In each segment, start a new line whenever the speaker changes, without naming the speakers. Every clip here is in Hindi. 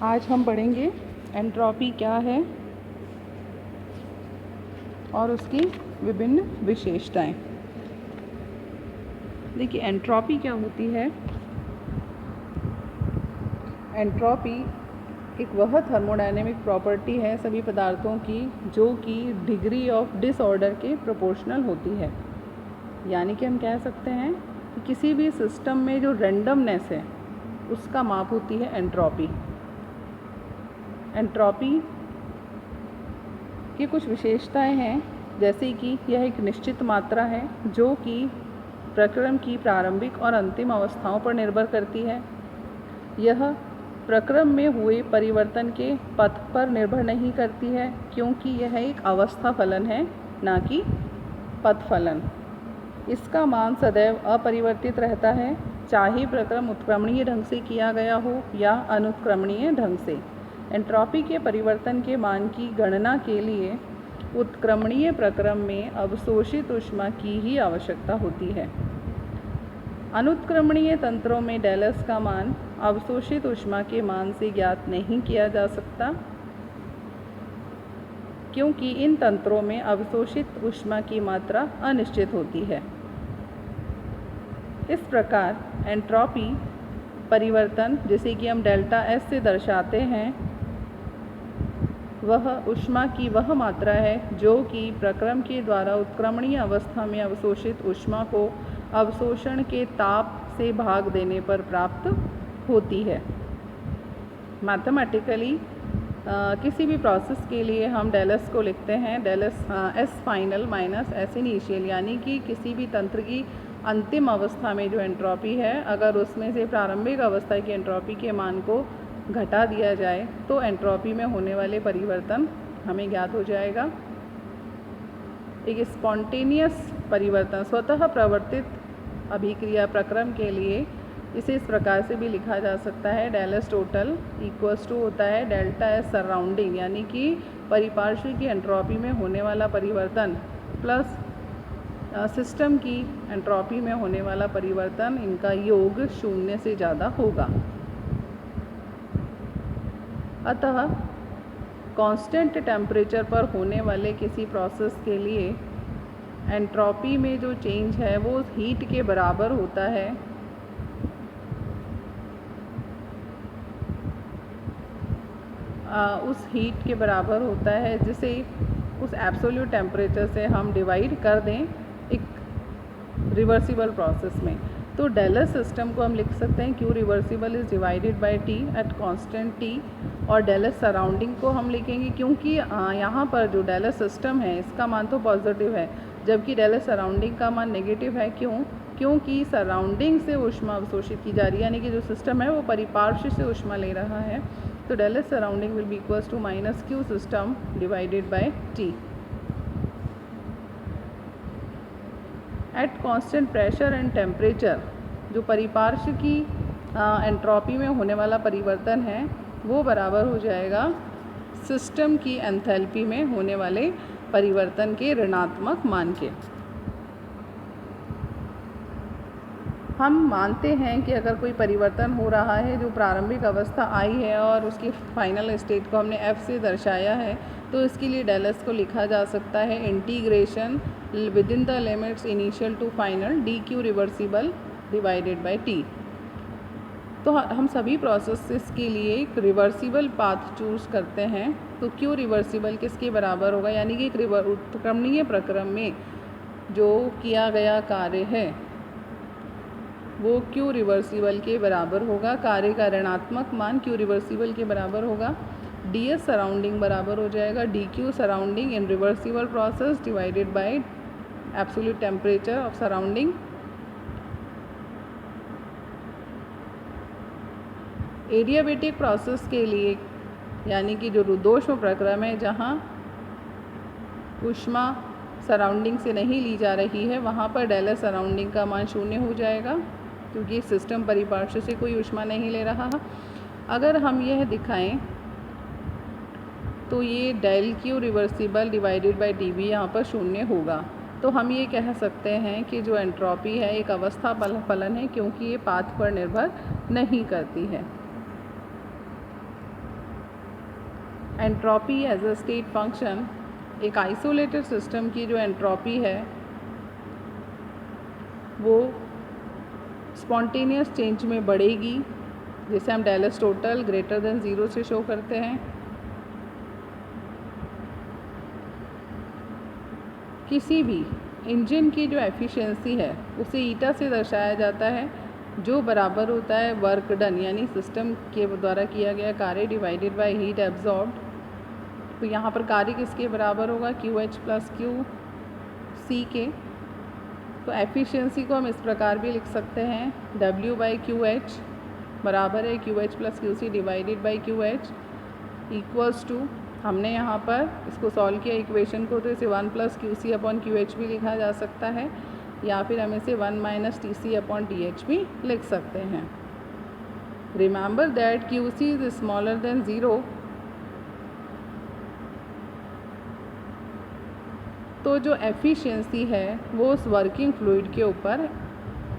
आज हम पढ़ेंगे एंट्रोपी क्या है और उसकी विभिन्न विशेषताएं। देखिए एंट्रोपी क्या होती है। एंट्रोपी एक वह थर्मोडायनेमिक प्रॉपर्टी है सभी पदार्थों की जो कि डिग्री ऑफ डिसऑर्डर के प्रोपोर्शनल होती है। यानी कि हम कह सकते हैं कि किसी भी सिस्टम में जो रैंडमनेस है उसका माप होती है एंट्रोपी। एंट्रोपी की कुछ विशेषताएं हैं, जैसे कि यह एक निश्चित मात्रा है जो कि प्रक्रम की प्रारंभिक और अंतिम अवस्थाओं पर निर्भर करती है। यह प्रक्रम में हुए परिवर्तन के पथ पर निर्भर नहीं करती है, क्योंकि यह एक अवस्था फलन है, ना कि पथ फलन। इसका मान सदैव अपरिवर्तित रहता है, चाहे प्रक्रम उत्क्रमणीय ढंग से किया गया हो या अनुत्क्रमणीय ढंग से। एंट्रोपी के परिवर्तन के मान की गणना के लिए उत्क्रमणीय प्रक्रम में अवशोषित ऊष्मा की ही आवश्यकता होती है। अनुत्क्रमणीय तंत्रों में डेलस का मान अवशोषित ऊष्मा के मान से ज्ञात नहीं किया जा सकता, क्योंकि इन तंत्रों में अवशोषित ऊष्मा की मात्रा अनिश्चित होती है। इस प्रकार एंट्रोपी परिवर्तन, जिसे कि हम डेल्टा एस से दर्शाते हैं, वह ऊष्मा की वह मात्रा है जो कि प्रक्रम के द्वारा उत्क्रमणीय अवस्था में अवशोषित ऊष्मा को अवशोषण के ताप से भाग देने पर प्राप्त होती है। मैथमेटिकली किसी भी प्रोसेस के लिए हम डेलस को लिखते हैं Dallas S final minus S initial, यानी कि किसी भी तंत्र की अंतिम अवस्था में जो एंट्रोपी है, अगर उसमें से प्रारंभिक अवस्था की एंट्रोपी के मान को घटा दिया जाए तो एंट्रोपी में होने वाले परिवर्तन हमें ज्ञात हो जाएगा। एक स्पॉन्टेनियस परिवर्तन, स्वतः प्रवर्तित अभिक्रिया प्रक्रम के लिए इसे इस प्रकार से भी लिखा जा सकता है, डेलस टोटल इक्वल्स टू होता है डेल्टा एस सराउंडिंग, यानी कि परिपार्श्व की एंट्रोपी में होने वाला परिवर्तन प्लस सिस्टम की एंट्रोपी में होने वाला परिवर्तन, इनका योग 0 से ज़्यादा होगा। अतः कांस्टेंट टेम्परेचर पर होने वाले किसी प्रोसेस के लिए एंट्रोपी में जो चेंज है वो हीट के बराबर होता है उस हीट के बराबर होता है जिसे उस एब्सोल्यूट टेम्परेचर से हम डिवाइड कर दें एक रिवर्सिबल प्रोसेस में। तो डेलस सिस्टम को हम लिख सकते हैं Q reversible is divided by T at constant T, और डेलस सराउंडिंग को हम लिखेंगे क्योंकि यहाँ पर जो डेलस सिस्टम है इसका मान तो पॉजिटिव है, जबकि डेलस सराउंडिंग का मान नेगेटिव है। क्योंकि सराउंडिंग से ऊष्मा अवशोषित की जा रही है, यानी कि जो सिस्टम है वो परिपार्श्व से ऊष्मा ले रहा है। तो del S surrounding will be equals to minus Q system divided by T। At constant pressure and temperature, जो परिपार्श्व की एंट्रोपी में होने वाला परिवर्तन है वो बराबर हो जाएगा सिस्टम की एंथैल्पी में होने वाले परिवर्तन के ऋणात्मक मान के। हम मानते हैं कि अगर कोई परिवर्तन हो रहा है, जो प्रारंभिक अवस्था आई है और उसकी फाइनल स्टेट को हमने F से दर्शाया है, तो इसके लिए डेलस को लिखा जा सकता है integration within the limits initial to final dQ reversible divided by T। तो हम सभी प्रोसेसेस के लिए एक रिवर्सिबल पाथ चूज़ करते हैं। तो Q रिवर्सिबल किसके बराबर होगा, यानी कि एक उत्क्रमणीय प्रक्रम में जो किया गया कार्य है वो Q रिवर्सिबल के बराबर होगा। कार्य का ऋणात्मक मान Q रिवर्सिबल के बराबर होगा। ds सराउंडिंग बराबर हो जाएगा dQ surrounding in reversible process divided by absolute temperature of surrounding. Adiabatic process के लिए, यानी कि जो रुद्धोष्म प्रक्रम है जहाँ ऊष्मा सराउंडिंग से नहीं ली जा रही है, वहाँ पर डेलस सराउंडिंग का मान 0 हो जाएगा, क्योंकि सिस्टम परिपार्श्व से कोई ऊष्मा नहीं ले रहा। अगर हम यह दिखाएं तो ये del Q reversible divided by dV यहाँ पर 0 होगा। तो हम ये कह सकते हैं कि जो एंट्रोपी है एक अवस्था फलन है, क्योंकि ये पाथ पर निर्भर नहीं करती है। Entropy as a state function, एक आइसोलेटेड सिस्टम की जो एंट्रोपी है वो स्पॉन्टेनियस चेंज में बढ़ेगी, जिसे हम del S total greater than 0 से शो करते हैं। किसी भी इंजन की जो एफिशिएंसी है उसे ईटा से दर्शाया जाता है, जो बराबर होता है वर्क डन, यानी सिस्टम के द्वारा किया गया कार्य डिवाइडेड बाय हीट एब्जॉर्ब्ड। तो यहाँ पर कार्य किसके बराबर होगा, QH प्लस QC के। तो एफिशिएंसी को हम इस प्रकार भी लिख सकते हैं, W/QH बराबर है QH plus QC divided by QH equals to, हमने यहाँ पर इसको सॉल्व किया इक्वेशन को, तो इसे 1 प्लस QC अपॉन QH भी लिखा जा सकता है, या फिर हम इसे 1 माइनस TC अपॉन TH भी लिख सकते हैं। Remember that QC is smaller than 0, तो जो एफिशिएंसी है वो उस वर्किंग फ्लूइड के ऊपर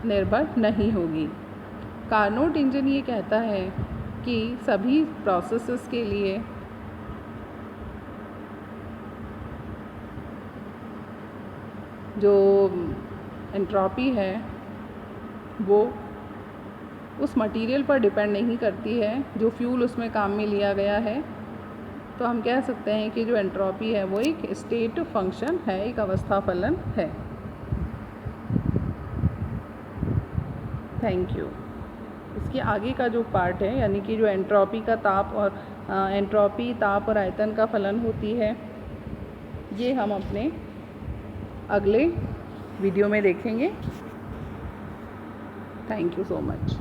निर्भर नहीं होगी। कार्नोट इंजन ये कहता है कि सभी प्रोसेसेस के लिए जो एंट्रोपी है वो उस मटेरियल पर डिपेंड नहीं करती है जो फ्यूल उसमें काम में लिया गया है। तो हम कह सकते हैं कि जो एंट्रोपी है वो एक स्टेट फंक्शन है, एक अवस्था फलन है। Thank you. इसके आगे का जो पार्ट है, यानी कि जो एंट्रोपी का ताप और एंट्रोपी ताप और आयतन का फलन होती है, ये हम अपने अगले वीडियो में देखेंगे। Thank you so much.